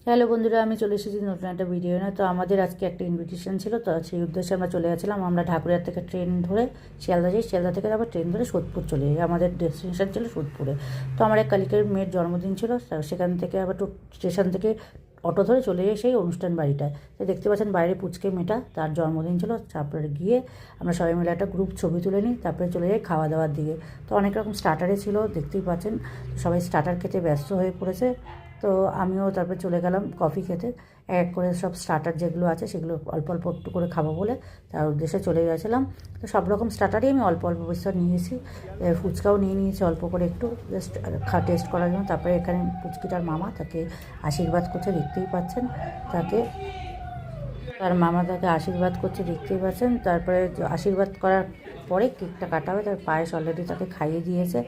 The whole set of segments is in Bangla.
হ্যালো বন্ধুরা, আমি চলে এসেছি নতুন একটা ভিডিও না। তো আমাদের আজকে একটা ইনভিটেশন ছিল, তো সেই উদ্দেশ্যে আমরা চলে গেছিলাম। আমরা ঢাকুরিয়া থেকে ট্রেন ধরে শিয়ালদা যাই, শিয়ালদা থেকে আবার ট্রেন ধরে সোদপুর চলে যাই। আমাদের ডেস্টিনেশন ছিল সোদপুরে। তো আমার এক কালিকের মেয়ের জন্মদিন ছিল, সেখান থেকে আবার স্টেশন থেকে অটো ধরে চলে যাই সেই অনুষ্ঠান বাড়িটায়। তো দেখতে পাচ্ছেন বাইরে পুচকে মেয়েটা, তার জন্মদিন ছিল। তারপরে গিয়ে আমরা সবাই মিলে একটা গ্রুপ ছবি তুলে নিই, তারপরে চলে যাই খাওয়া দাওয়ার দিকে। তো অনেক রকম স্টার্টারে ছিল, দেখতেই পাচ্ছেন সবাই স্টার্টার খেতে ব্যস্ত হয়ে পড়েছে। তো আমিও তারপরে চলে গেলাম কফি খেতে। এক করে সব স্টার্টার যেগুলো আছে সেগুলো অল্প অল্প একটু করে খাবো বলে তার উদ্দেশ্যে চলে গেছিলাম। তো সব রকম স্টার্টারই আমি অল্প অল্প বিস্তর নিয়েছি। ফুচকাও নিয়ে নিয়েছি অল্প করে একটু, জাস্ট টেস্ট করার জন্য। তারপরে এখানে পুচকিটার মামা তাকে আশীর্বাদ করছে, দেখতেই পাচ্ছেন। তাকে তার মামা তাকে আশীর্বাদ করছে, দেখতেই পাচ্ছেন। তারপরে আশীর্বাদ করার পরে কেকটা কাটা হবে। তার পায়েস অলরেডি তাকে খাইয়ে দিয়েছে।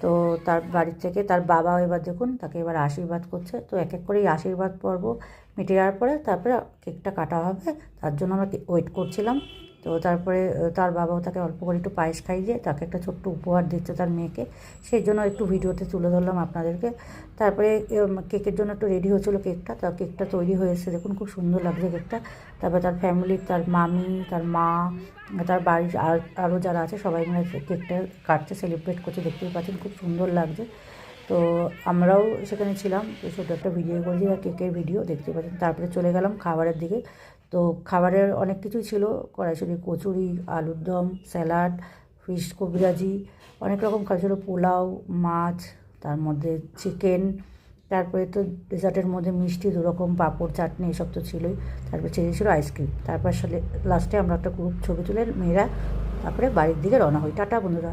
তো তার বাড়ির থেকে তার বাবা এবার দেখুন তাকে এবার আশীর্বাদ করছে। তো এক এক করে এই আশীর্বাদ পর্ব মিটে যাওয়ার পরে তারপরে কেকটা কাটা হবে, তার জন্য আমরা ওয়েট করছিলাম। তো তারপরে তার বাবাও তাকে অল্প করে একটু পায়েস খাইয়ে তাকে একটা ছোট্ট উপহার দিচ্ছে তার মেয়েকে, সেই জন্য একটু ভিডিওতে তুলে ধরলাম আপনাদেরকে। তারপরে কেকের জন্য একটু রেডি হচ্ছিলো কেকটা, তা কেকটা তৈরি হয়ে এসেছে, দেখুন খুব সুন্দর লাগছে কেকটা। তারপরে তার ফ্যামিলির, তার মামি, তার মা, তার বাড়ির আরও যারা আছে সবাই মিলে কেকটা কাটছে, সেলিব্রেট করছে, দেখতেই পাচ্ছেন খুব সুন্দর লাগছে। তো আমরাও সেখানে ছিলাম, ছোটো একটা ভিডিও করেছি আর কেকের ভিডিও দেখতে পাচ্ছেন। তারপরে চলে গেলাম খাবারের দিকে। তো খাবারের অনেক কিছুই ছিল, কড়াইশুঁটি, কচুরি, আলুর দম, স্যালাড, ফিশ কবিরাজি, অনেক রকম খাবার ছিল, পোলাও, মাছ, তার মধ্যে চিকেন। তারপরে তো ডেজার্টের মধ্যে মিষ্টি, দুরকম পাঁপড়, চাটনি, এসব তো ছিলই। তারপরে ছিল আইসক্রিম। তারপর লাস্টে আমরা একটা গ্রুপ ছবি তুলে মেয়েরা তারপরে বাড়ির দিকে রওনা হই। টাটা বন্ধুরা।